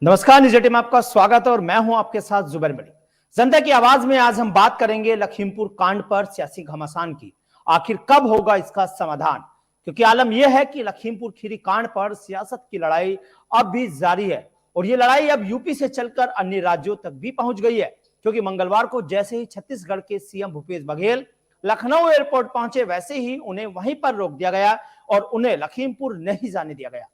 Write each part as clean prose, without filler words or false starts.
नमस्कार, न्यूज 18 में आपका स्वागत है और मैं हूं आपके साथ जुबैर मलिक। जनता की आवाज में आज हम बात करेंगे लखीमपुर कांड पर सियासी घमासान की। आखिर कब होगा इसका समाधान? क्योंकि आलम यह है कि लखीमपुर खीरी कांड पर सियासत की लड़ाई अब भी जारी है और ये लड़ाई अब यूपी से चलकर अन्य राज्यों तक भी पहुंच गई है। क्योंकि मंगलवार को जैसे ही छत्तीसगढ़ के सीएम भूपेश बघेल लखनऊ एयरपोर्ट पहुंचे, वैसे ही उन्हें वहीं पर रोक दिया गया और उन्हें लखीमपुर नहीं जाने दिया गया।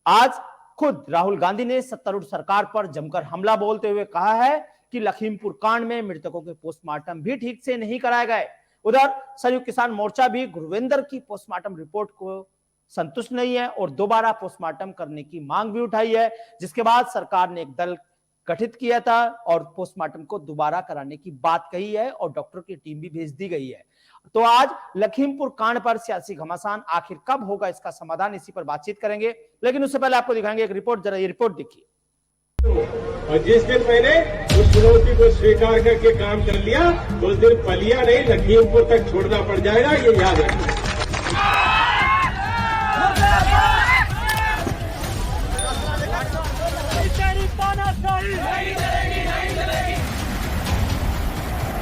आज खुद राहुल गांधी ने सत्तारूढ़ सरकार पर जमकर हमला बोलते हुए कहा है कि लखीमपुर कांड में मृतकों के पोस्टमार्टम भी ठीक से नहीं कराए गए। उधर संयुक्त किसान मोर्चा भी गुरविंदर की पोस्टमार्टम रिपोर्ट को संतुष्ट नहीं है और दोबारा पोस्टमार्टम करने की मांग भी उठाई है, जिसके बाद सरकार ने एक दल गठित किया था और पोस्टमार्टम को दोबारा कराने की बात कही है और डॉक्टर की टीम भी भेज दी गई है। तो आज लखीमपुर कांड पर सियासी घमासान आखिर कब होगा, इसका समाधान, इसी पर बातचीत करेंगे। लेकिन उससे पहले आपको दिखाएंगे एक रिपोर्ट। जरा ये रिपोर्ट देखिए। और जिस दिन मैंने उस चुनौती को स्वीकार करके काम कर लिया, उस दिन पलिया नहीं लखीमपुर तक छोड़ना पड़ जाएगा, ये याद रखिए।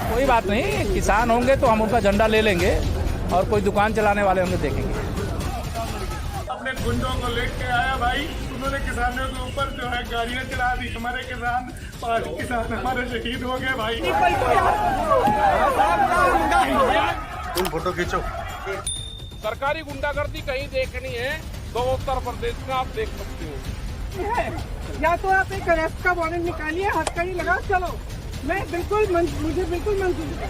कोई बात नहीं, किसान होंगे तो हम उनका झंडा ले लेंगे और कोई दुकान चलाने वाले होंगे देखेंगे। अपने गुंडों को लेके आया भाई, उन्होंने किसानों के ऊपर जो है गाड़ियां चला दी। हमारे किसान 5 किसान हमारे शहीद हो गए भाई। तुम फोटो खींचो। सरकारी गुंडागर्दी कहीं देखनी है तो उत्तर प्रदेश में आप देख सकते हो। या तो आप एक अरेस्ट का वारंट निकालिए, हथकड़ी लगा, चलो मैं मुझे बिल्कुल मंजूर है,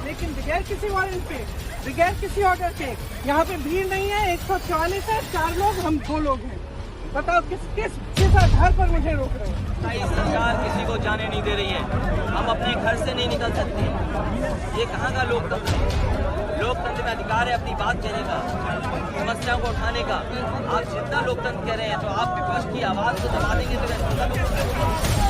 लेकिन बगैर किसी वारंट पे, बगैर किसी ऑर्डर के। यहाँ पे भीड़ नहीं है, 144 है, 4 लोग, हम 2 लोग हैं। बताओ किस आधार पर मुझे रोक रहे हो? सरकार किसी को जाने नहीं दे रही है, हम अपने घर से नहीं निकल सकते। ये कहाँ का लोकतंत्र है? लोकतंत्र में अधिकार है अपनी बात कहने का, समस्याओं को उठाने का। आप जितना लोकतंत्र कह रहे हैं तो आप विपक्ष की आवाज को दबा देंगे तो कैसे लोकतंत्र?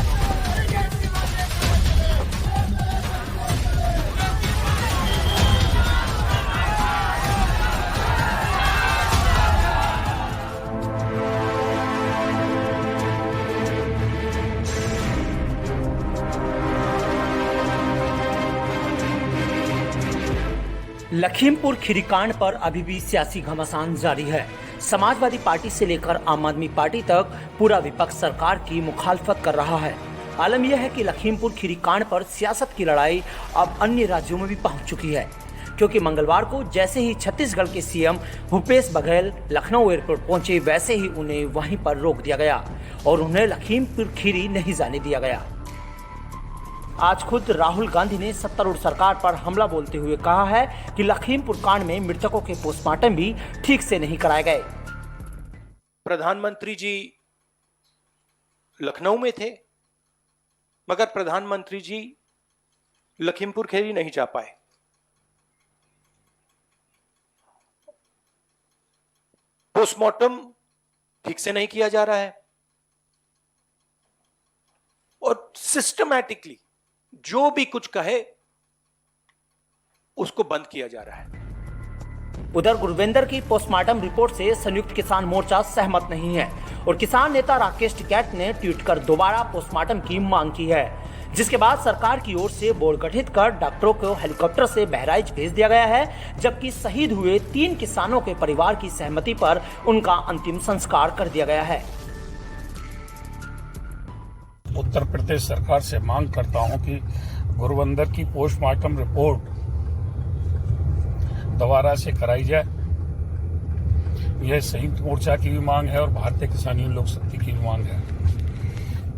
लखीमपुर खीरी कांड पर अभी भी सियासी घमासान जारी है। समाजवादी पार्टी से लेकर आम आदमी पार्टी तक पूरा विपक्ष सरकार की मुखालफत कर रहा है। आलम यह है कि लखीमपुर खीरी कांड पर सियासत की लड़ाई अब अन्य राज्यों में भी पहुंच चुकी है। क्योंकि मंगलवार को जैसे ही छत्तीसगढ़ के सीएम भूपेश बघेल लखनऊ एयरपोर्ट पहुंचे, वैसे ही उन्हें वहीं पर रोक दिया गया और उन्हें लखीमपुर खीरी नहीं जाने दिया गया। आज खुद राहुल गांधी ने सत्तारूढ़ सरकार पर हमला बोलते हुए कहा है कि लखीमपुर कांड में मृतकों के पोस्टमार्टम भी ठीक से नहीं कराए गए। प्रधानमंत्री जी लखनऊ में थे, मगर प्रधानमंत्री जी लखीमपुर खीरी नहीं जा पाए। पोस्टमार्टम ठीक से नहीं किया जा रहा है और सिस्टमैटिकली जो भी कुछ कहे उसको बंद किया जा रहा है। उधर गुरविंदर की पोस्टमार्टम रिपोर्ट से संयुक्त किसान मोर्चा सहमत नहीं है और किसान नेता राकेश टिकैत ने ट्वीट कर दोबारा पोस्टमार्टम की मांग की है, जिसके बाद सरकार की ओर से बोर्ड गठित कर डॉक्टरों को हेलीकॉप्टर से बहराइच भेज दिया गया है, जबकि शहीद हुए 3 किसानों के परिवार की सहमति पर उनका अंतिम संस्कार कर दिया गया है। उत्तर प्रदेश सरकार से मांग करता हूं कि गुरविंदर की पोस्टमार्टम रिपोर्ट दोबारा से कराई जाए। यह संयुक्त मोर्चा की भी मांग है और भारतीय किसान लोक शक्ति की भी मांग है,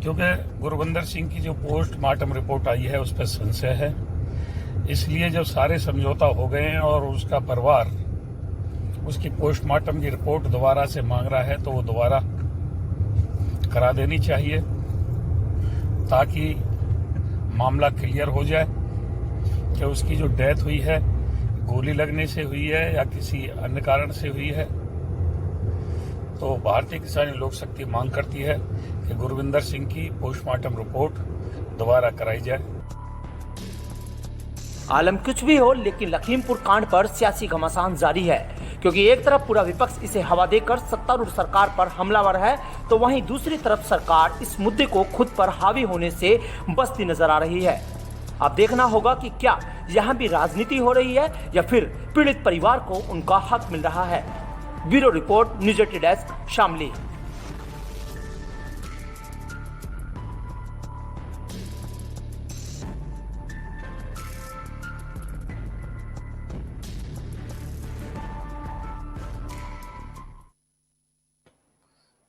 क्योंकि गुरविंदर सिंह की जो पोस्टमार्टम रिपोर्ट आई है उस पर संशय है। इसलिए जब सारे समझौता हो गए हैं और उसका परिवार उसकी पोस्टमार्टम की रिपोर्ट दोबारा से मांग रहा है, तो वो दोबारा करा देनी चाहिए ताकि मामला क्लियर हो जाए कि उसकी जो डेथ हुई है गोली लगने से हुई है या किसी अन्य कारण से हुई है। तो भारतीय किसान लोक शक्ति मांग करती है कि गुरविंदर सिंह की पोस्टमार्टम रिपोर्ट दोबारा कराई जाए। आलम कुछ भी हो, लेकिन लखीमपुर कांड पर सियासी घमासान जारी है, क्योंकि एक तरफ पूरा विपक्ष इसे हवा देकर सत्तारूढ़ सरकार पर हमलावर है, तो वहीं दूसरी तरफ सरकार इस मुद्दे को खुद पर हावी होने से बचती नजर आ रही है। अब देखना होगा कि क्या यहाँ भी राजनीति हो रही है या फिर पीड़ित परिवार को उनका हक मिल रहा है। Bureau report, news 18 desk, Shamli.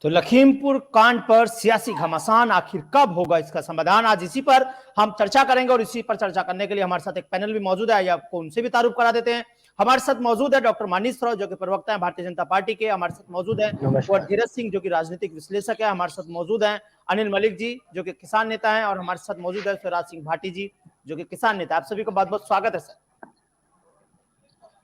तो लखीमपुर कांड पर सियासी घमासान, आखिर कब होगा इसका समाधान, आज इसी पर हम चर्चा करेंगे। और इसी पर चर्चा करने के लिए हमारे साथ एक पैनल भी मौजूद है, आपको उनसे भी तारुफ करा देते हैं। हमारे साथ मौजूद है डॉक्टर मनीष राव, जो कि प्रवक्ता है भारतीय जनता पार्टी के। हमारे साथ मौजूद है और धीरज सिंह, जो कि राजनीतिक विश्लेषक है। हमारे साथ मौजूद है अनिल मलिक जी, जो कि किसान नेता है। और हमारे साथ मौजूद है स्वराज सिंह भाटी जी, जो कि किसान नेता। आप सभी को बहुत बहुत स्वागत है सर।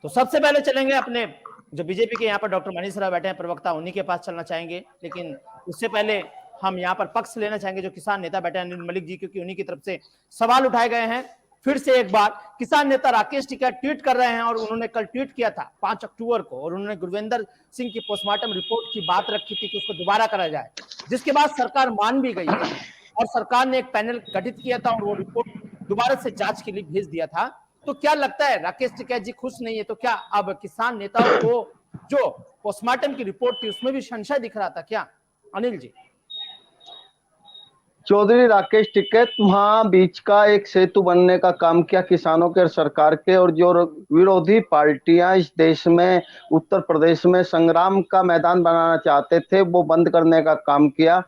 तो सबसे पहले चलेंगे अपने जो बीजेपी के यहाँ पर डॉक्टर मनीष राव बैठे हैं प्रवक्ता, उन्हीं के पास चलना चाहेंगे। लेकिन उससे पहले हम यहाँ पर पक्ष लेना चाहेंगे जो किसान नेता बैठे हैं अनिल मलिक जी, क्योंकि उन्हीं की तरफ से सवाल उठाए गए हैं। फिर से एक बार किसान नेता राकेश टिकैत ट्वीट कर रहे हैं, और उन्होंने कल ट्वीट किया था 5 अक्टूबर को, और उन्होंने गुरविंदर सिंह की पोस्टमार्टम रिपोर्ट की बात रखी थी कि उसको दोबारा करा जाए, जिसके बाद सरकार मान भी गई है और सरकार ने एक पैनल गठित किया था और वो रिपोर्ट दोबारा से जांच के लिए भेज दिया था। तो क्या लगता है राकेश टिकैत जी खुश नहीं है, तो क्या अब किसान नेताओं को जो पोस्टमार्टम की रिपोर्ट थी उसमें भी संशय दिख रहा था क्या, अनिल जी? चौधरी राकेश टिकैत वहां बीच का एक सेतु बनने का काम किया किसानों के और सरकार के, और जो विरोधी पार्टियां इस देश में उत्तर प्रदेश में संग्राम का मैदान बनाना चाहते थे वो बंद करने का काम किया।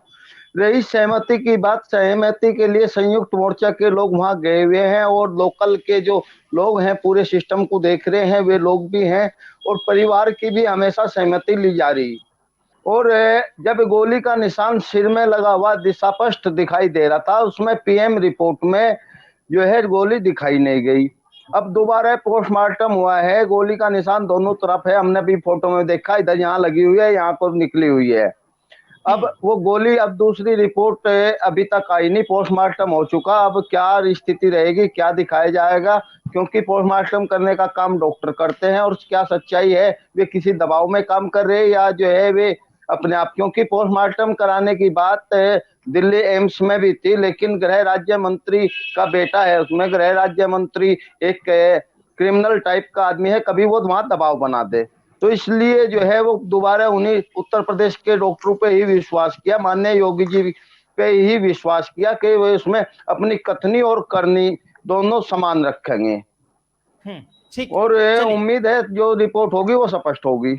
रही सहमति की बात, सहमति के लिए संयुक्त मोर्चा के लोग वहां गए हुए हैं, और लोकल के जो लोग हैं पूरे सिस्टम को देख रहे हैं वे लोग भी हैं, और परिवार की भी हमेशा सहमति ली जा रही। और जब गोली का निशान सिर में लगा हुआ दिशास्पष्ट दिखाई दे रहा था, उसमें पीएम रिपोर्ट में जो है गोली दिखाई नहीं गई। अब दोबारा पोस्टमार्टम हुआ है, गोली का निशान दोनों तरफ है, हमने भी फोटो में देखा, इधर यहाँ लगी हुई है, यहाँ पर निकली हुई है। अब वो गोली, अब दूसरी रिपोर्ट अभी तक आई नहीं, पोस्टमार्टम हो चुका, अब क्या स्थिति रहेगी, क्या दिखाया जाएगा, क्योंकि पोस्टमार्टम करने का काम डॉक्टर करते हैं, और क्या सच्चाई है, वे किसी दबाव में काम कर रहे हैं या जो है वे अपने आप, क्योंकि पोस्टमार्टम कराने की बात दिल्ली एम्स में भी थी, लेकिन गृह राज्य मंत्री का बेटा है, उसमें गृह राज्य मंत्री एक क्रिमिनल टाइप का आदमी है, कभी वो वहां दबाव बना दे, तो इसलिए जो है वो दोबारा उन्हीं उत्तर प्रदेश के डॉक्टरों पे ही विश्वास किया, माननीय योगी जी पे ही विश्वास किया कि वो इसमें अपनी कथनी और करनी दोनों समान रखेंगे। ठीक, और उम्मीद है जो रिपोर्ट होगी वो स्पष्ट होगी।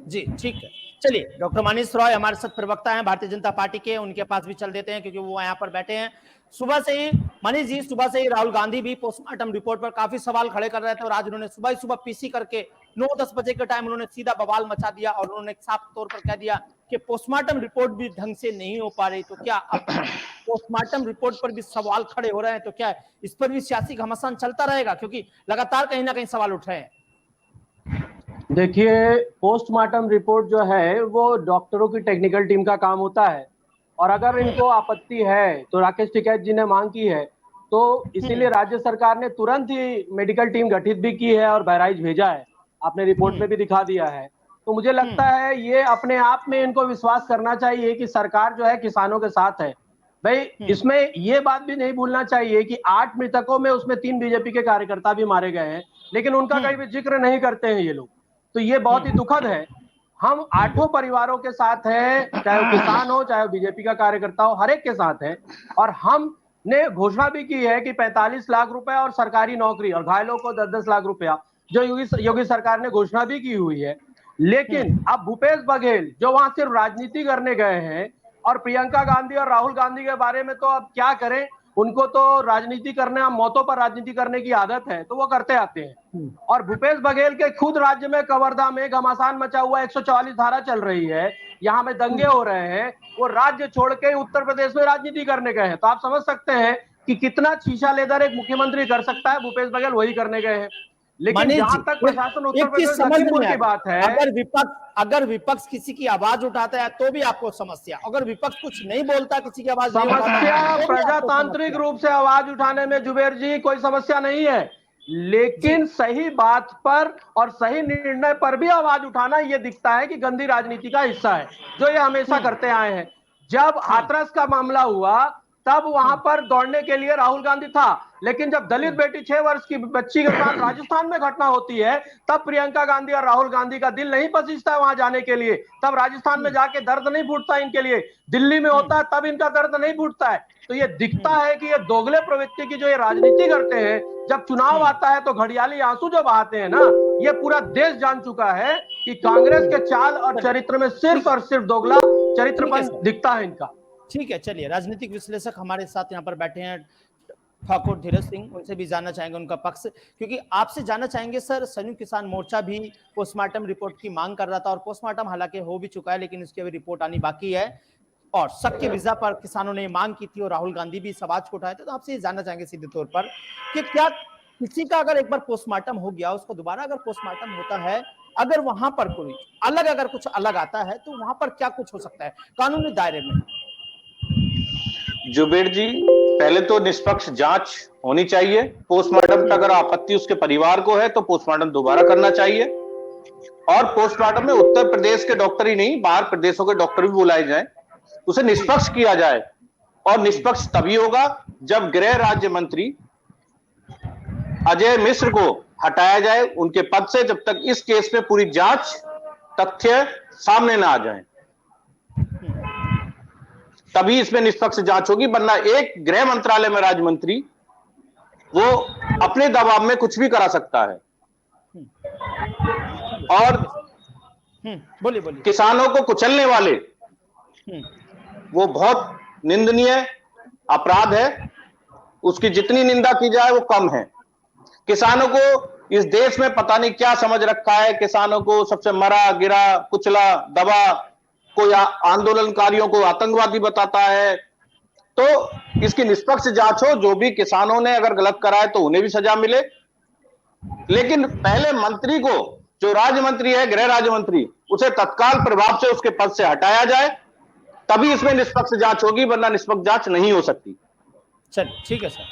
जी ठीक है, चलिए डॉक्टर मनीष रॉय हमारे साथ प्रवक्ता हैं भारतीय जनता पार्टी के, उनके पास भी चल देते हैं क्योंकि वो यहाँ पर बैठे हैं। सुबह से ही मनीष जी, सुबह से ही राहुल गांधी भी पोस्टमार्टम रिपोर्ट पर काफी सवाल खड़े कर रहे थे, और आज उन्होंने सुबह ही सुबह पीसी करके 9-10 बजे के टाइम उन्होंने सीधा बवाल मचा दिया, और उन्होंने साफ तौर पर कह दिया कि पोस्टमार्टम रिपोर्ट भी ढंग से नहीं हो पा रही। तो क्या अब पोस्टमार्टम रिपोर्ट पर भी सवाल खड़े हो रहे हैं, तो क्या इस पर भी सियासी घमासान चलता रहेगा, क्योंकि लगातार कहीं ना कहीं सवाल उठ रहे हैं? देखिए, पोस्टमार्टम रिपोर्ट जो है वो डॉक्टरों की टेक्निकल टीम का काम होता है, और अगर इनको आपत्ति है तो राकेश टिकैत जी ने मांग की है, तो इसीलिए राज्य सरकार ने तुरंत ही मेडिकल टीम गठित भी की है और बहराइच भेजा है, आपने रिपोर्ट में भी दिखा दिया है। तो मुझे लगता है ये अपने आप में इनको विश्वास करना चाहिए कि सरकार जो है किसानों के साथ है। भाई इसमें ये बात भी नहीं भूलना चाहिए कि 8 मृतकों में उसमें 3 बीजेपी के कार्यकर्ता भी मारे गए हैं, लेकिन उनका कहीं भी जिक्र नहीं करते हैं ये लोग, तो ये बहुत ही दुखद है। हम 8 परिवारों के साथ हैं, चाहे वो किसान हो चाहे बीजेपी का कार्यकर्ता हो, हर एक के साथ है, और हमने घोषणा भी की है कि 45 लाख रुपए और सरकारी नौकरी, और घायलों को 10-10 लाख रुपया जो योगी सरकार ने घोषणा भी की हुई है। लेकिन अब भूपेश बघेल जो वहां सिर्फ राजनीति करने गए हैं, और प्रियंका गांधी और राहुल गांधी के बारे में तो अब क्या करें, उनको तो राजनीति करने, मौतों पर राजनीति करने की आदत है, तो वो करते आते हैं। और भूपेश बघेल के खुद राज्य में कवर्धा में घमासान मचा हुआ 144 धारा चल रही है, यहाँ में दंगे हो रहे हैं, वो राज्य छोड़ के उत्तर प्रदेश में राजनीति करने गए हैं। तो आप समझ सकते हैं कि कितना शीशा लेदर एक मुख्यमंत्री कर सकता है, भूपेश बघेल वही करने गए हैं। लेकिन जहां तक प्रशासन उत्तर प्रदेश लखीमपुर की बात है, अगर विपक्ष किसी की आवाज उठाता है तो भी आपको समस्या, अगर विपक्ष कुछ नहीं बोलता, किसी की आवाज समस्या प्रजातांत्रिक रूप से आवाज उठाने में जुबेर जी कोई समस्या नहीं है, लेकिन सही बात पर और सही निर्णय पर भी आवाज उठाना ये दिखता है कि गंदी राजनीति का हिस्सा है, जो ये हमेशा करते आए हैं। जब हाथरस का मामला हुआ तब वहां पर दौड़ने के लिए राहुल गांधी था, लेकिन जब दलित बेटी 6 वर्ष की बच्ची के साथ राजस्थान में घटना होती है तब प्रियंका गांधी और राहुल गांधी का दिल नहीं पसीजता है वहां जाने के लिए, तब राजस्थान में जाके दर्द नहीं फूटता इनके लिए, दिल्ली में होता है तब इनका दर्द नहीं फूटता है। तो ये दिखता है कि ये दोगले प्रवृत्ति की जो ये राजनीति करते हैं, जब चुनाव आता है तो घड़ियाली आंसू जो बहाते हैं ना, ये पूरा देश जान चुका है कि कांग्रेस के चाल और चरित्र में सिर्फ और सिर्फ दोगला चरित्रपन दिखता है इनका। ठीक है, चलिए राजनीतिक विश्लेषक हमारे साथ यहाँ पर बैठे हैं ठाकुर धीरज सिंह, उनसे भी जानना चाहेंगे उनका पक्ष, क्योंकि आपसे जानना चाहेंगे सर, संयुक्त किसान मोर्चा भी पोस्टमार्टम रिपोर्ट की मांग कर रहा था और पोस्टमार्टम हालांकि हो भी चुका है लेकिन उसकी अभी रिपोर्ट आनी बाकी है, और सबके वीजा पर किसानों ने मांग की थी और राहुल गांधी भी इस आवाज को उठाए थे। तो आपसे ये जानना चाहेंगे सीधे तौर पर कि क्या किसी का अगर एक बार पोस्टमार्टम हो गया, उसको दोबारा अगर पोस्टमार्टम होता है, अगर वहां पर कोई अलग अगर कुछ अलग आता है तो वहां पर क्या कुछ हो सकता है कानूनी दायरे में? जुबेर जी, पहले तो निष्पक्ष जांच होनी चाहिए। पोस्टमार्टम का अगर आपत्ति उसके परिवार को है तो पोस्टमार्टम दोबारा करना चाहिए, और पोस्टमार्टम में उत्तर प्रदेश के डॉक्टर ही नहीं, बाहर प्रदेशों के डॉक्टर भी बुलाए जाएं, उसे निष्पक्ष किया जाए। और निष्पक्ष तभी होगा जब गृह राज्य मंत्री अजय मिश्र को हटाया जाए उनके पद से, जब तक इस केस में पूरी जांच तथ्य सामने ना आ जाए तभी इसमें निष्पक्ष जांच होगी। वरना एक गृह मंत्रालय में राज्य मंत्री वो अपने दबाव में कुछ भी करा सकता है। और बोलिए किसानों को कुचलने वाले वो बहुत निंदनीय अपराध है, उसकी जितनी निंदा की जाए वो कम है। किसानों को इस देश में पता नहीं क्या समझ रखा है, किसानों को सबसे मरा गिरा कुचला दबा, कोई आंदोलनकारियों को आतंकवादी बताता है। तो इसकी निष्पक्ष जांच हो, जो भी किसानों ने अगर गलत करा है तो उन्हें भी सजा मिले, लेकिन पहले मंत्री को, जो राज्य मंत्री है गृह राज्य मंत्री, उसे तत्काल प्रभाव से उसके पद से हटाया जाए, तभी इसमें निष्पक्ष जांच होगी, वरना निष्पक्ष जांच नहीं हो सकती। चलिए ठीक है सर,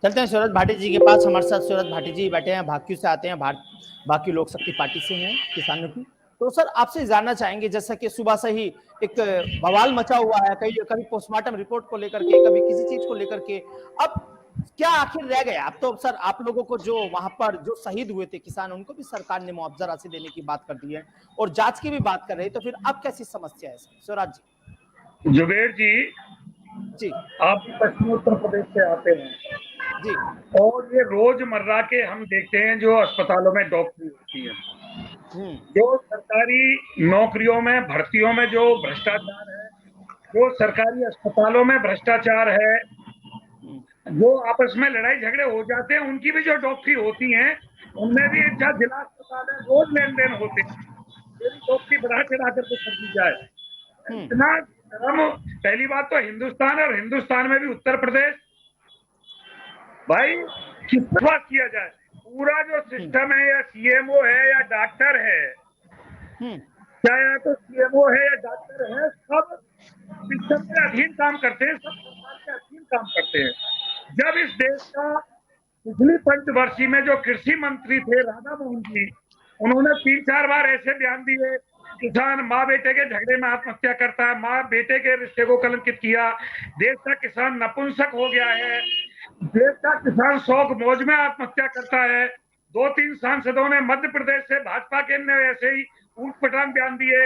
चलते हैं सूरज भाटी जी के पास। हमारे साथ सूरज भाटी जी बैठे हैं, भाकियू से आते हैं, भाकियू लोक शक्ति पार्टी से हैं किसानों की। तो सर आपसे जानना चाहेंगे, जैसा कि सुबह से ही एक बवाल मचा हुआ है, कभी पोस्टमार्टम रिपोर्ट को लेकर के, कभी किसी चीज को लेकर के, अब क्या आखिर रह गया? अब तो सर आप लोगों को जो वहां पर जो शहीद हुए थे किसान, उनको भी सरकार ने मुआवजा राशि देने की बात कर दी है और जांच की भी बात कर रही है, तो फिर अब कैसी समस्या है सर? स्वराज जी। जुबेर जी, आप पश्चिमी उत्तर प्रदेश से आते हैं जी, और ये रोजमर्रा के हम देखते हैं जो अस्पतालों में डॉक्टरी होती है, जो सरकारी नौकरियों में भर्तियों में जो भ्रष्टाचार है, जो सरकारी अस्पतालों में भ्रष्टाचार है, जो आपस में लड़ाई झगड़े हो जाते हैं, उनकी भी जो डॉक्टरी होती है उनमें भी जिला अस्पताल है, रोज लेन देन होते हैं। डॉक्टरी बढ़ा चढ़ा करके कर दी जाए, इतना धर्म। पहली बात तो हिंदुस्तान, और हिंदुस्तान में भी उत्तर प्रदेश, भाई किस बात किया जाए, पूरा जो सिस्टम है, या सीएमओ है या डॉक्टर है, चाहे तो सीएमओ है या डॉक्टर है, सब सिस्टम के अधीन काम करते हैं, सब सरकार के अधीन काम करते हैं। जब इस देश का पिछली पंचवर्षीय में जो कृषि मंत्री थे राधा मोहन जी, उन्होंने 3-4 बार ऐसे बयान दिए, किसान माँ बेटे के झगड़े में आत्महत्या करता है, माँ बेटे के रिश्ते को कलंकित किया, देश का किसान नपुंसक हो गया है, देश का किसान शौक मौज में आत्महत्या करता है। 2-3 सांसदों ने मध्य प्रदेश से भाजपा के ने ऐसे ही ऊट-पटांग बयान दिए।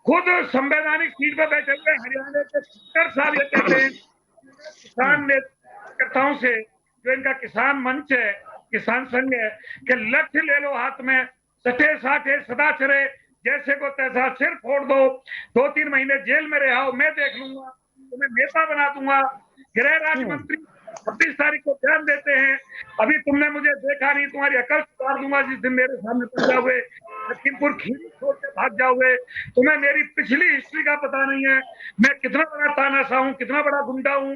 खुद संवैधानिक सीट पर बैठे हुए हरियाणा के 70 साल ये कहते हैं किसान नेताओं से, जो इनका किसान मंच है, किसान संघ है, कि लक्ष्य ले लो हाथ में, सटे साटे सदा चरे, जैसे को तैसा सिर फोड़ दो, 2-3 महीने जेल में रहो, मैं देख लूंगा, तुम्हें नेता बना दूंगा। गृह राज्य मंत्री 26 तारीख को बयान देते हैं, अभी तुमने मुझे देखा नहीं, तुम्हारी अकल सुधार दूंगा जिस दिन मेरे सामने पड़ जाओगे, लखीमपुर खीरी छोड़ के भाग जाओगे, तुम्हें मेरी पिछली हिस्ट्री का पता नहीं है, मैं कितना बड़ा तानाशाह हूँ, कितना बड़ा गुंडा हूँ,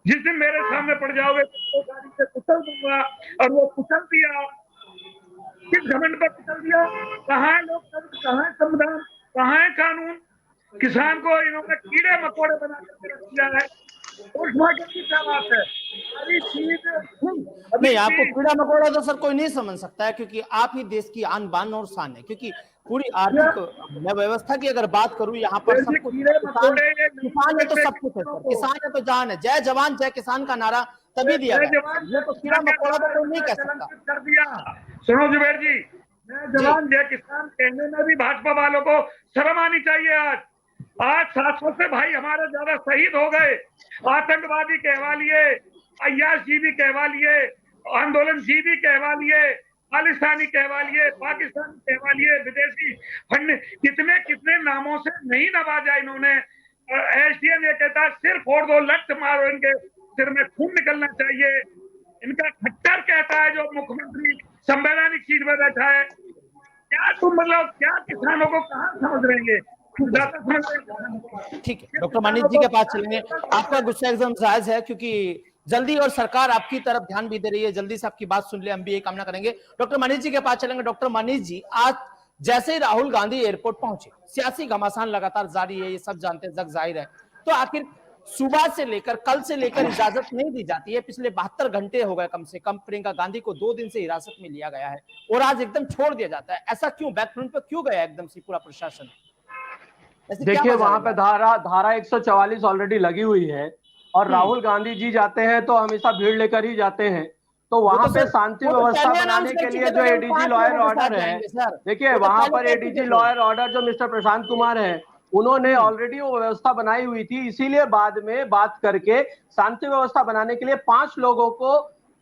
जिस दिन मेरे सामने पड़ जाओगे तो गाड़ी से कुचल दूंगा। और वो कुचल दिया, किस घमंड पर कुचल दिया? कहाँ है लोकतंत्र, कहाँ है संविधान, कहाँ है कानून? किसान को इन्होंने कीड़े मकोड़े बना करके रख दिया है। पोस्टमार्टम की क्या बात है? सारी चीज नहीं, आपको कीड़ा मकोड़ा तो सर कोई नहीं समझ सकता है, क्योंकि आप ही देश की आन बान और शान है। क्योंकि पूरी आर्थिक व्यवस्था की अगर बात करूं, यहाँ पर सब कुछ किसान है तो सब कुछ है सर, किसान है तो जान है। जय जवान जय किसान का नारा तभी दिया गया, ये तो कीड़ा मकोड़ा तो कोई नहीं कह सकता। कर दिया। सुनो जुबेर जी, जय जवान जय किसान कहने में भी भाजपा वालों को शर्म आनी चाहिए। आज 700 से भाई हमारे ज्यादा शहीद हो गए। आतंकवादी कहवा लिए, अय्याश जी भी कहवा लिए, आंदोलन जी भी कहवा लिए, खालिस्तानी कहवा लिए, पाकिस्तानी कहवा लिए, विदेशी फंड, कितने कितने नामों से नहीं नवाजा इन्होंने। एसडीएम ये कहता है सिर फोड़ दो, लट मारो, इनके सिर में खून निकलना चाहिए। इनका खट्टर कहता है जो मुख्यमंत्री संवैधानिक सीट पर बैठा है। क्या तुम मतलब क्या किसानों को कहाँ समझ रहेंगे? ठीक है, डॉक्टर मनीष जी के पास चलेंगे। आपका गुस्सा एकदम जायज है, क्योंकि जल्दी और सरकार आपकी तरफ ध्यान भी दे रही है, जल्दी से आपकी बात सुन ले, हम भी यही कामना करेंगे। डॉक्टर मनीष जी के पास चलेंगे। डॉक्टर मनीष जी, आज जैसे ही राहुल गांधी एयरपोर्ट पहुंचे, सियासी घमासान लगातार जारी है, ये सब जानते हैं, जग जाहिर है। तो आखिर सुबह से लेकर कल से लेकर इजाजत नहीं दी जाती है, पिछले 72 घंटे हो गए कम से कम। प्रियंका गांधी को 2 दिन से हिरासत में लिया गया है और आज एकदम छोड़ दिया जाता है। ऐसा क्यों? बैकफ्रंट पे क्यों गया एकदम से पूरा प्रशासन? देखिए, वहां पे धारा 144 ऑलरेडी लगी हुई है, और राहुल गांधी जी जाते हैं तो हमेशा भीड़ लेकर ही जाते हैं। तो वहां पे शांति व्यवस्था बनाने के लिए जो एडीजी लॉ एंड ऑर्डर है, देखिए वहां पर एडीजी लॉ एंड ऑर्डर जो मिस्टर प्रशांत कुमार है, उन्होंने ऑलरेडी वो व्यवस्था बनाई हुई थी। इसीलिए बाद में बात करके शांति व्यवस्था बनाने के लिए 5 लोगों को,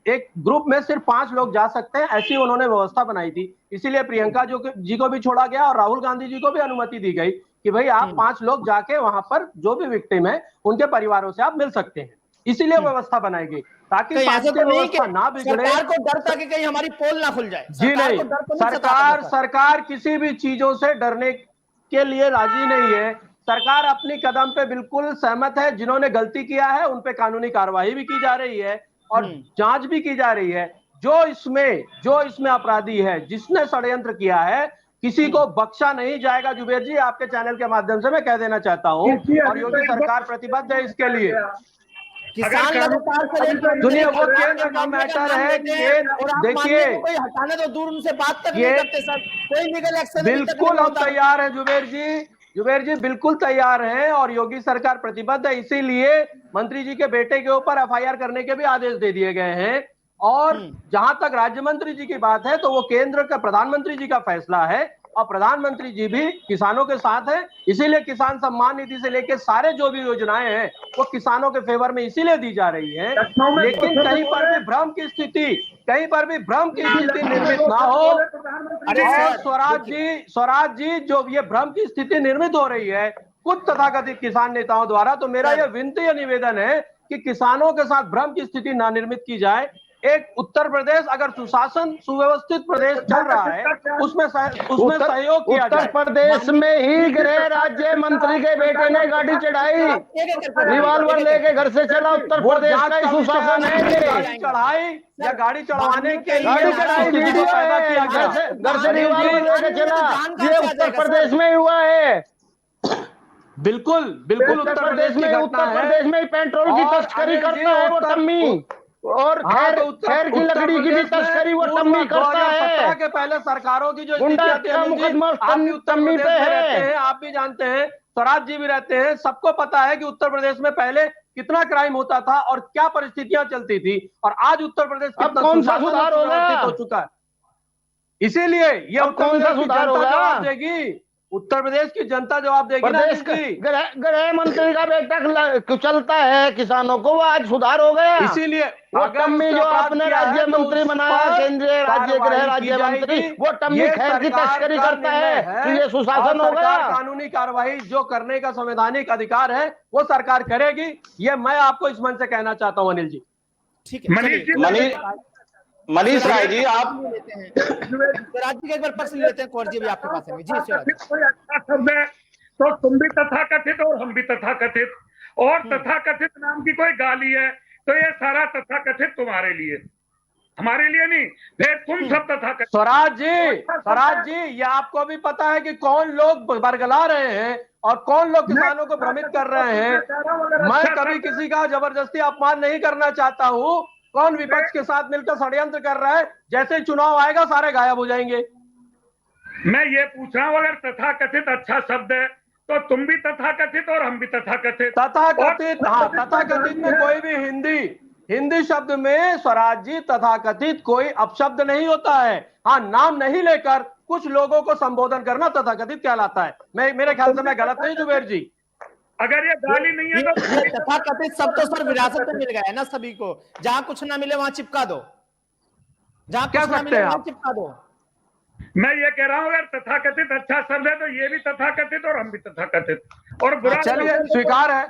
एक ग्रुप में सिर्फ 5 लोग जा सकते हैं, ऐसी उन्होंने व्यवस्था बनाई थी। इसीलिए प्रियंका जी को भी छोड़ा गया और राहुल गांधी जी को भी अनुमति दी गई कि भाई आप 5 लोग जाके वहां पर जो भी विक्टिम है उनके परिवारों से आप मिल सकते हैं। इसीलिए व्यवस्था बनाई गई ताकि व्यवस्था ना बिगड़े। सरकार को डर था कि कहीं हमारी पोल ना खुल जाए। जी नहीं, सरकार किसी भी चीजों से डरने के लिए राजी नहीं है। सरकार अपनी कदम पे बिल्कुल सहमत है। जिन्होंने गलती किया है उन पे कानूनी कार्रवाई भी की जा रही है और जांच भी की जा रही है। जो इसमें अपराधी है, जिसने षड्यंत्र किया है, किसी को बख्शा नहीं जाएगा। जुबेर जी, आपके चैनल के माध्यम से मैं कह देना चाहता हूँ, और योगी सरकार प्रतिबद्ध है इसके लिए। किसान सुनिए, वो केंद्र का मैटर है। देखिए, हटाने तो दूर, उनसे बात तक नहीं करते सर, कोई लीगल एक्शन बिल्कुल हम तैयार हैं जुबेर जी बिल्कुल तैयार हैं, और योगी सरकार प्रतिबद्ध है। इसीलिए मंत्री जी के बेटे के ऊपर एफआईआर करने के भी आदेश दे दिए गए हैं। और जहां तक राज्य मंत्री जी की बात है, तो वो केंद्र का प्रधानमंत्री जी का फैसला है, और प्रधानमंत्री जी भी किसानों के साथ हैं। इसीलिए किसान सम्मान निधि से लेकर सारे जो भी योजनाएं हैं वो किसानों के फेवर में इसीलिए दी जा रही हैं। लेकिन कहीं पर भी भ्रम की स्थिति निर्मित ना हो। अरे स्वराज जी, जो ये भ्रम की स्थिति निर्मित हो रही है कुछ तथाकथित किसान नेताओं द्वारा, तो मेरा यह विनती या निवेदन है कि किसानों के साथ भ्रम की स्थिति ना निर्मित की जाए। एक उत्तर प्रदेश अगर सुशासन सुव्यवस्थित प्रदेश चल रहा है, उसमें सहयोग किया जाए। उत्तर प्रदेश में ही गृह राज्य मंत्री के बेटे ने गाड़ी चढ़ाई, रिवॉल्वर लेके घर से चला। उत्तर प्रदेश का ही सुशासन है। गाड़ी चढ़ाई या गाड़ी चढ़वाने के लिए गाड़ी चढ़ाई वीडियो पैदा किया गया, घर से रिवॉल्वर लेके चला, ये उत्तर प्रदेश में ही हुआ है। बिल्कुल उत्तर प्रदेश में ही पेट्रोल की तस्करी करता है वो टम्मी, और खैर की लकड़ी की भी तस्करी वो टम्मी करता है। के पहले सरकारों की जो मुकदमा टम्मी पे है, आप भी जानते हैं, स्वराज जी भी रहते हैं, सबको पता है कि उत्तर प्रदेश में पहले कितना क्राइम होता था और क्या परिस्थितियां चलती थी, और आज उत्तर प्रदेश अब कौन सा सुधार हो चुका है। इसीलिए ये कौन सा सुधार होगा जवाब देगी, उत्तर प्रदेश की जनता जवाब देगी। गृह मंत्री का बेटा चलता है किसानों को, वो आज सुधार हो गया। इसीलिए वो टम्मी जो आपने राज्य मंत्री बनाया, केंद्रीय गृह राज्य मंत्री, वो टम्मी खैर की तस्करी करता है, तो ये सुशासन हो गया। कानूनी कार्रवाई जो करने का संवैधानिक अधिकार है वो सरकार करेगी। ये मैं आपको इस मंच से कहना चाहता हूँ अनिल जी। ठीक है, मनीष राय जी, आप राज्य का एक बार प्रश्न लेते हैं। कुंवर जी भी आपके पास है। जी कोई अच्छा शब्द है तो तुम भी तथाकथित और हम भी तथाकथित, और तथाकथित नाम की कोई गाली है तो ये सारा तथाकथित तुम्हारे लिए, हमारे लिए नहीं। फिर तुम सब तथाकथित। स्वराज जी, ये आपको भी पता है कि कौन लोग बरगला रहे हैं, और कौन लोग किसानों को भ्रमित कर रहे हैं। मैं कभी किसी का जबरदस्ती अपमान नहीं करना चाहता हूं। कौन विपक्ष के साथ मिलकर षड्यंत्र कर रहा है, जैसे चुनाव आएगा सारे गायब हो जाएंगे। मैं ये पूछ रहा हूं, अगर तथाकथित अच्छा शब्द है तो तुम भी तथाकथित और हम भी तथाकथित। तथाकथित, हाँ, तथाकथित में कोई भी हिंदी शब्द में स्वराज जी तथाकथित कोई अपशब्द नहीं होता है। हाँ, नाम नहीं लेकर कुछ लोगों को संबोधन करना तथाकथित कहलाता है। मेरे ख्याल से मैं गलत नहीं जुबेर जी। अगर ये गाली नहीं है तो ये तथाकथित सब तो सर विरासत में मिल गया है ना सभी को। जहां कुछ ना मिले वहां चिपका दो, जहां कुछ ना मिले वहां चिपका दो। मैं ये कह रहा हूं, अगर तथाकथित अच्छा शब्द है तो ये भी तथाकथित और हम भी तथाकथित। और बुरा चलिए, स्वीकार है।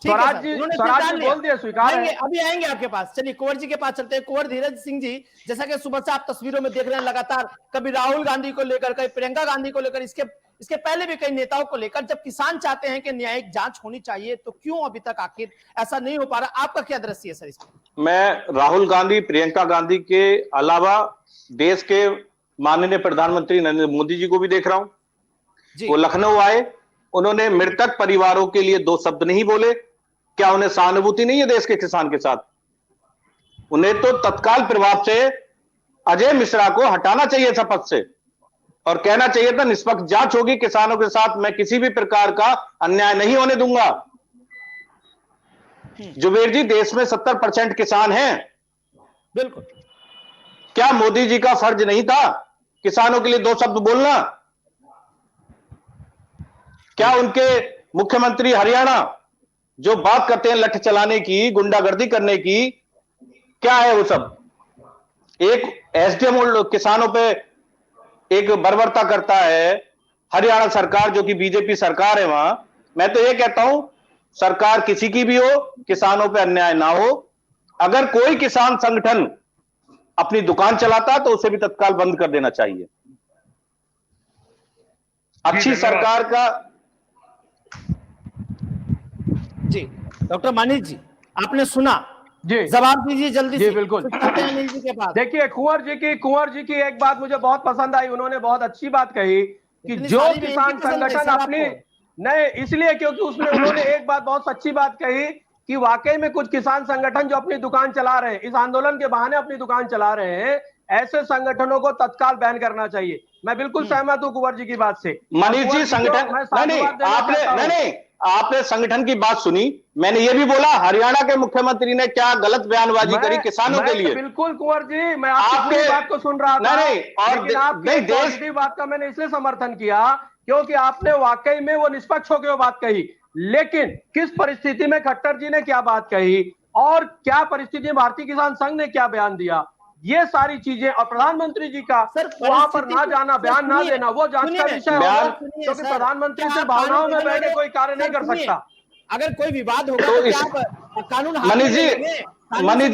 स्वराज जी बोल दिया, स्वीकार है। अभी आएंगे आपके पास। चलिए कुंवर जी के पास चलते हैं। कुंवर धीरज सिंह जी, जैसा कि सुबह से आप तस्वीरों में देख रहे हैं लगातार, कभी राहुल गांधी को लेकर, कभी प्रियंका गांधी को लेकर, इसके पहले भी कई नेताओं को लेकर, जब किसान चाहते हैं कि न्यायिक जांच होनी चाहिए तो क्यों अभी तक आखिर ऐसा नहीं हो पा रहा? आपका क्या दृष्टि है सर इसमें? मैं राहुल गांधी, प्रियंका गांधी के अलावा देश के माननीय प्रधानमंत्री नरेंद्र मोदी जी को भी देख रहा हूं। वो लखनऊ आए, उन्होंने मृतक परिवारों के लिए 2 शब्द नहीं बोले। क्या उन्हें सहानुभूति नहीं है देश के किसान के साथ? उन्हें तो तत्काल प्रभाव से अजय मिश्रा को हटाना चाहिए था पद से और कहना चाहिए था निष्पक्ष जांच होगी किसानों के साथ, मैं किसी भी प्रकार का अन्याय नहीं होने दूंगा। जुबेर जी, देश में 70% किसान हैं। बिल्कुल। क्या मोदी जी का फर्ज नहीं था किसानों के लिए 2 शब्द बोलना? क्या उनके मुख्यमंत्री हरियाणा जो बात करते हैं लठ चलाने की, गुंडागर्दी करने की, क्या है वो सब? एक एसडीएम किसानों पे एक बर्बरता करता है हरियाणा सरकार, जो कि बीजेपी सरकार है वहां। मैं तो ये कहता हूं, सरकार किसी की भी हो, किसानों पे अन्याय ना हो। अगर कोई किसान संगठन अपनी दुकान चलाता है तो उसे भी तत्काल बंद कर देना चाहिए। अच्छी सरकार का। जी डॉक्टर मानिक जी, आपने सुना जी, जवाब दीजिए जल्दी जी। से। बिल्कुल। देखिए, कुंवर जी की एक बात मुझे बहुत पसंद आई। उन्होंने बहुत अच्छी बात कही कि जो किसान संगठन अपनी नहीं, इसलिए क्योंकि उसमें उन्होंने एक बात बहुत सच्ची बात कही कि वाकई में कुछ किसान संगठन जो अपनी दुकान चला रहे हैं, इस आंदोलन के बहाने अपनी दुकान चला रहे हैं, ऐसे संगठनों को तत्काल बैन करना चाहिए। मैं बिल्कुल सहमत हूं कुंवर जी की बात से। मनीष जी, संगठन नहीं, आपने संगठन की बात सुनी। मैंने ये भी बोला हरियाणा के मुख्यमंत्री ने क्या गलत बयानबाजी करी किसानों के लिए। बिल्कुल कुंवर जी, मैं आपकी बात को सुन रहा था। लेकिन आपकी पॉजिटिव बात का मैंने इसलिए समर्थन किया क्योंकि आपने वाकई में वो निष्पक्ष होकर बात कही। लेकिन किस परिस्थिति में खट्टर जी ने क्या बात कही और क्या परिस्थिति में भारतीय किसान संघ ने क्या बयान दिया, ये सारी चीजें, और प्रधानमंत्री जी का वहां पर ना जाना, बयान ना देना, वो जांच का विषय होगा, क्योंकि प्रधानमंत्री से भावनाओं में बह के कोई कार्य नहीं कर सकता। अगर कोई विवाद होगा तो क्या कानून? मनीष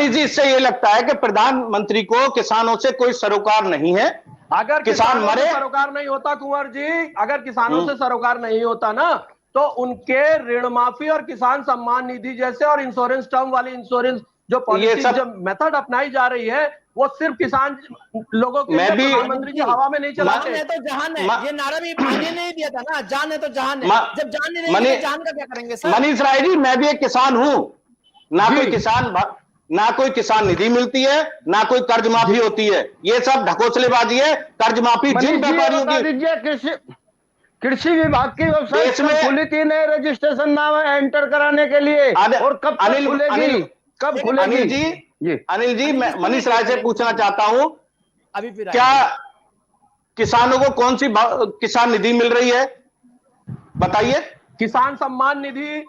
जी, इससे ये लगता है कि प्रधानमंत्री को किसानों से कोई सरोकार नहीं है। अगर किसान मरे, सरोकार नहीं होता कुंवर जी, अगर किसानों से सरोकार नहीं होता ना, तो उनके ऋण माफी और किसान सम्मान निधि जैसे और इंश्योरेंस, टर्म वाली इंश्योरेंस जो पॉलिसी, जो मेथड अपनाई जा रही है, वो सिर्फ किसान लोगों के लिए प्रधानमंत्री जी हवा में नहीं चलाते। जान है तो जहान है, ये नारा भी पानी नहीं दिया था ना, जान है तो जहान है। जब जान नहीं रहेगी तो जान का क्या करेंगे सर? मनीष राय जी, मैं भी एक किसान हूं। ना कोई किसान निधि मिलती है, ना कोई कर्ज माफी होती है। ये सब ढकोसलेबाजी है। कर्ज माफी जिन व्यापारियों की, कृषि विभाग की वेबसाइट खुली थी नए रजिस्ट्रेशन नाम एंटर कराने के लिए, और कब खुलेगी? कब खुलेगी? अनिल जी, मैं मनीष राय से पूछना चाहता हूं, अभी क्या किसानों को कौन सी किसान निधि मिल रही है? बताइए। किसान सम्मान निधि,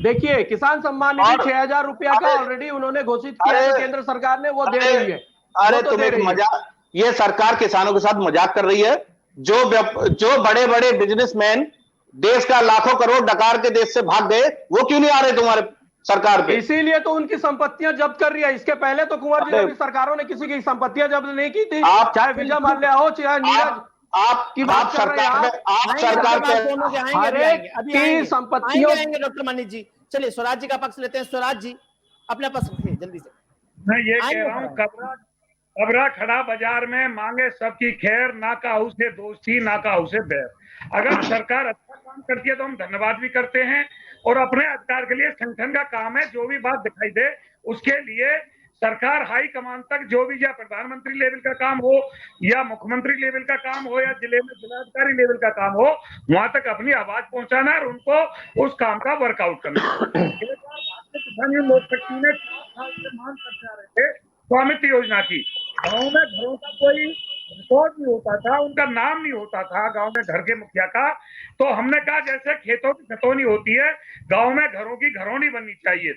देखिए, किसान सम्मान निधि 6,000 रुपया का ऑलरेडी उन्होंने घोषित किया है, केंद्र सरकार ने, वो दे रही है। अरे तुम एक मजाक, ये सरकार किसानों के साथ मजाक कर रही है। जो बड़े बड़े बिजनेसमैन देश का लाखों करोड़ डकार के देश से भाग गए, वो क्यों नहीं आ रहे तुम्हारे सरकार पे? इसीलिए तो उनकी संपत्तियां जब्त कर रही है। इसके पहले तो कुंवर जी ने सरकारों ने किसी की संपत्तियां जब्त नहीं की थी, चाहे विजय माल्या हो, चाहे नीरज की बात कर रहे हैं आप सरकार की संपत्तियों। डॉक्टर मनीष जी, चलिए स्वराज जी का पक्ष लेते हैं। स्वराज जी, अपना पक्ष रखिए जल्दी से। मैं ये कह रहा हूँ, खबरा खड़ा बाजार में, मांगे सबकी खैर, ना काहू से दोस्ती ना काहू से बैर। अगर सरकार अच्छा काम करती है तो हम धन्यवाद भी करते हैं, और अपने अधिकार के लिए संगठन का काम है, जो भी बात दिखाई दे उसके लिए सरकार हाई कमान तक जो भी, या प्रधानमंत्री लेवल का काम हो या मुख्यमंत्री लेवल का काम हो या जिले में जिलाधिकारी लेवल का काम हो, वहां तक अपनी आवाज पहुंचाना और उनको उस काम का वर्कआउट करना। एक बार भारतीय किसान यूनियन लोक शक्ति ने 4 साल से मांग करते आ रहे थे स्वामित्व योजना की। गाँव में घरों का कोई रिकॉर्ड नहीं होता था, उनका नाम नहीं होता था गांव में घर के मुखिया का, तो हमने कहा जैसे खेतों की खतौनी होती है, गांव में घरों की घरौनी बननी चाहिए।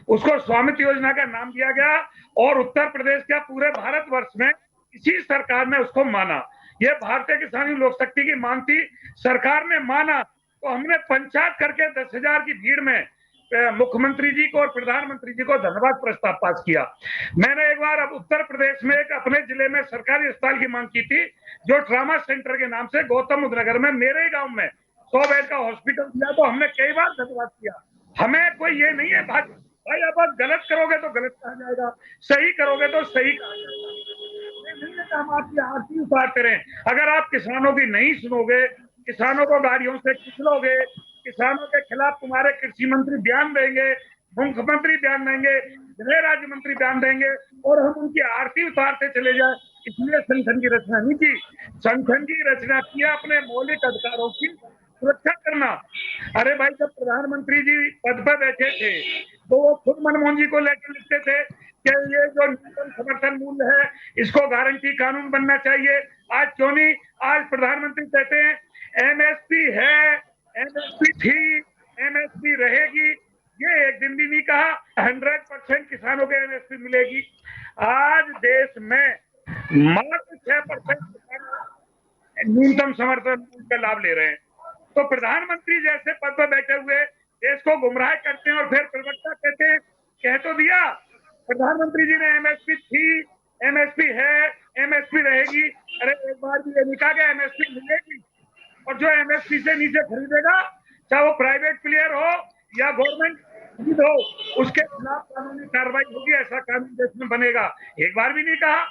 उसको स्वामित्व योजना का नाम दिया गया, और उत्तर प्रदेश का पूरे भारतवर्ष में इसी सरकार ने उसको माना। यह भारतीय किसान यूनियन लोक शक्ति की मांग थी, सरकार ने माना, तो हमने पंचायत करके 10,000 की भीड़ में मुख्यमंत्री जी को और प्रधानमंत्री जी को धन्यवाद प्रस्ताव पास किया। मैंने एक बार अब उत्तर प्रदेश में एक अपने जिले में सरकारी अस्पताल की मांग की थी, जो ट्रामा सेंटर के नाम से गौतम बुद्ध नगर में मेरे गांव में 100 बेड का हॉस्पिटल दिया, तो हमने कई बार धन्यवाद किया। हमें कोई ये नहीं है भाई आप गलत करोगे तो गलत कहा जाएगा, सही करोगे तो सही कहा जाएगा। हम आपकी आरती उतारते रहे, अगर आप किसानों की नहीं सुनोगे, किसानों को गाड़ियों से खिंचलोगे, किसानों के खिलाफ तुम्हारे कृषि मंत्री बयान देंगे, मुख्यमंत्री बयान देंगे, गृह राज्य मंत्री बयान देंगे, और हम उनकी आरती उतारते चले जाए, इसलिए संगठन की रचना नहीं की। संगठन की रचना किया अपने मौलिक अधिकारों की सुरक्षा करना। अरे भाई, जब प्रधानमंत्री जी पद पर बैठे थे तो वो खुद मनमोहन जी को लेकर लिखते थे कि ये जो न्यूनतम समर्थन मूल्य है इसको गारंटी कानून बनना चाहिए। आज क्यों नहीं? आज प्रधानमंत्री कहते हैं एमएसपी है, एमएसपी थी, एमएसपी रहेगी। ये एक दिन भी नहीं कहा 100% किसानों को एमएसपी मिलेगी। आज देश में मात्र 6% किसान न्यूनतम समर्थन मूल्य का लाभ ले रहे हैं। तो प्रधानमंत्री जैसे पद पर बैठे हुए देश को गुमराह करते हैं और फिर प्रवक्ता कहते हैं, कह तो दिया प्रधानमंत्री जी ने एमएसपी थी, एमएसपी है, एमएसपी रहेगी। अरे एक बार भी ये नहीं कहा कि एमएसपी मिलेगी, और जो एमएसपी से नीचे खरीदेगा, चाहे वो प्राइवेट प्लेयर हो या गवर्नमेंट हो, उसके खिलाफ कानूनी कार्रवाई होगी, ऐसा कानून देश में बनेगा। एक बार भी नहीं कहा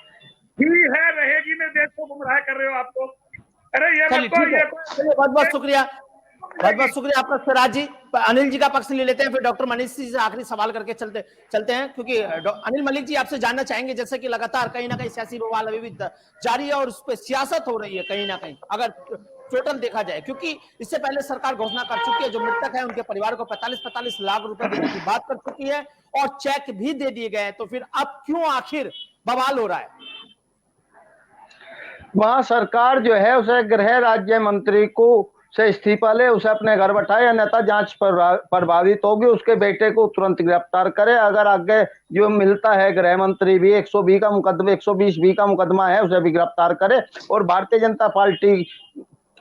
थी है रहेगी में देश को गुमराह कर रहे हो आप लोग। अरे ये बहुत बहुत शुक्रिया, बहुत बहुत शुक्रिया आपका सिराज जी। अनिल जी का पक्ष ले लेते हैं, फिर डॉक्टर मनीष जी से आखिरी सवाल करके चलते हैं, क्योंकि अनिल मलिक जी आपसे जानना चाहेंगे, जैसे कि लगातार कहीं ना कहीं सियासी बवाल अभी भी जारी है और उस पर सियासत हो रही है कहीं ना कहीं, अगर टोटल देखा जाए, क्योंकि इससे पहले सरकार घोषणा कर चुकी है जो मृतक है उनके परिवार को 45-45 लाख रुपए देने की बात कर चुकी है, और चेक भी दे दिए गए हैं। तो फिर अब क्यों आखिर बवाल हो रहा है? वहां सरकार जो है उसे गृह राज्य मंत्री को से इस्तीफा ले, उसे अपने घर बैठाए, अन्यथा जांच प्रभावित होगी, उसके बेटे को तुरंत गिरफ्तार करे। अगर आगे जो मिलता है गृह मंत्री भी 120 का मुकदमा 120 का मुकदमा है, उसे भी गिरफ्तार करे। और भारतीय जनता पार्टी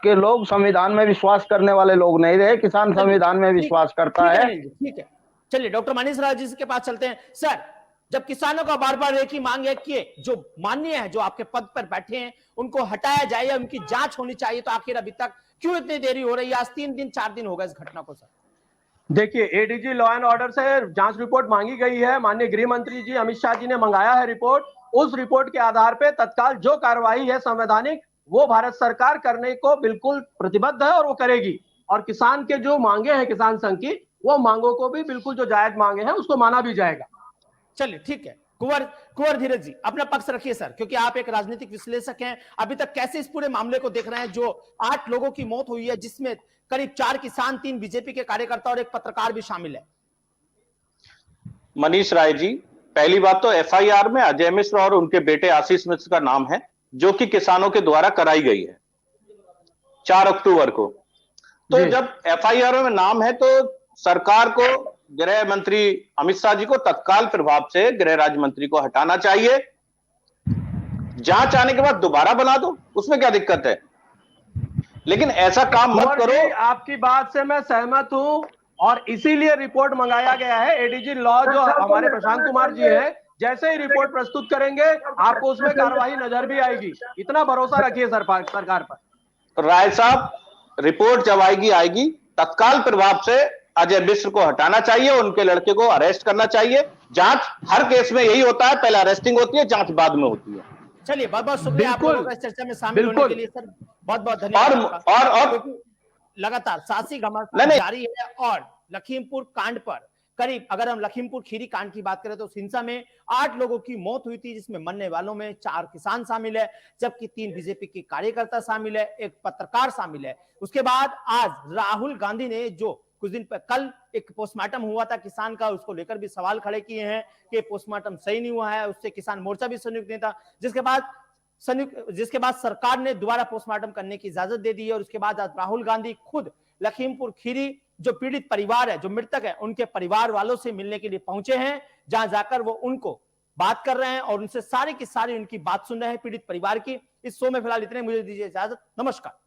के लोग संविधान में विश्वास करने वाले लोग नहीं रहे, किसान संविधान में विश्वास करता है। ठीक है, चलिए डॉक्टर मनीष राज जी के पास चलते हैं। सर, जब किसानों का बार बार एक ही मांग है कि जो माननीय है, जो आपके पद पर बैठे हैं, उनको हटाया जाए या उनकी जांच होनी चाहिए, तो आखिर अभी तक क्यों इतनी देरी हो रही है? आज 3 दिन 4 दिन हो गए इस घटना को। सर देखिए, एडीजी लॉ एंड ऑर्डर से जांच रिपोर्ट मांगी गई है, माननीय गृह मंत्री जी अमित शाह जी ने मंगाया है रिपोर्ट। उस रिपोर्ट के आधार पे तत्काल जो कार्रवाई है संवैधानिक, वो भारत सरकार करने को बिल्कुल प्रतिबद्ध है और वो करेगी। और किसान के जो मांगे हैं किसान संघ की, वो मांगों को भी बिल्कुल जो जायज मांगे हैं उसको माना भी जाएगा। चलिए ठीक है, कुंवर धीरज जी अपना पक्ष रखिए सर, क्योंकि आप एक राजनीतिक विश्लेषक हैं। अभी तक कैसे इस पूरे मामले को देख रहे हैं, जो 8 लोगों की मौत हुई है, जिसमें करीब 4 किसान, 3 बीजेपी के कार्यकर्ता और एक पत्रकार भी शामिल है? मनीष राय जी, पहली बात तो एफआईआर में अजय मिश्र और उनके बेटे आशीष मिश्र का नाम है, जो कि किसानों के द्वारा कराई गई है 4 अक्टूबर को। तो जब एफआईआर में नाम है तो सरकार को, गृह मंत्री अमित शाह जी को तत्काल प्रभाव से गृह राज्य मंत्री को हटाना चाहिए। जांच आने के बाद दोबारा बना दो, उसमें क्या दिक्कत है? लेकिन ऐसा काम मत करो। आपकी बात से मैं सहमत हूं, और इसीलिए रिपोर्ट मंगाया गया है। एडीजी लॉ जो हमारे प्रशांत कुमार जी है, जैसे ही रिपोर्ट प्रस्तुत करेंगे आपको उसमें कार्रवाई नजर भी आएगी। इतना भरोसा रखिए सरकार पर। राय साहब, रिपोर्ट जब आएगी तत्काल प्रभाव से अजय मिश्र को हटाना चाहिए, उनके लड़के को अरेस्ट करना चाहिए। जांच हर केस में यही होता है, पहले अरेस्टिंग होती है, जांच बाद में होती है। चलिए, बहुत बहुत शुक्रिया आप लोगों का इस चर्चा में शामिल होने के लिए सर, बहुत बहुत धन्यवाद। और लगातार सियासी घमासान जारी है और लखीमपुर कांड पर करीब, अगर हम लखीमपुर खीरी कांड की बात करें तो हिंसा में 8 लोगों की मौत हुई थी, जिसमें मरने वालों में 4 किसान शामिल है, जबकि 3 बीजेपी के कार्यकर्ता शामिल है, एक पत्रकार शामिल है। उसके बाद आज राहुल गांधी ने जो कुछ दिन पर कल एक पोस्टमार्टम हुआ था किसान का, उसको लेकर भी सवाल खड़े किए हैं कि पोस्टमार्टम सही नहीं हुआ है, उससे किसान मोर्चा भी संयुक्त नहीं था, जिसके बाद सरकार ने दोबारा पोस्टमार्टम करने की इजाजत दे दी है। और उसके बाद आज राहुल गांधी खुद लखीमपुर खीरी जो पीड़ित परिवार है, जो मृतक है, उनके परिवार वालों से मिलने के लिए पहुंचे हैं, जहां जाकर वो उनको बात कर रहे हैं और उनसे सारी की सारी उनकी बात सुन रहे हैं पीड़ित परिवार की। इस शो में फिलहाल इतने, मुझे दीजिए इजाजत, नमस्कार।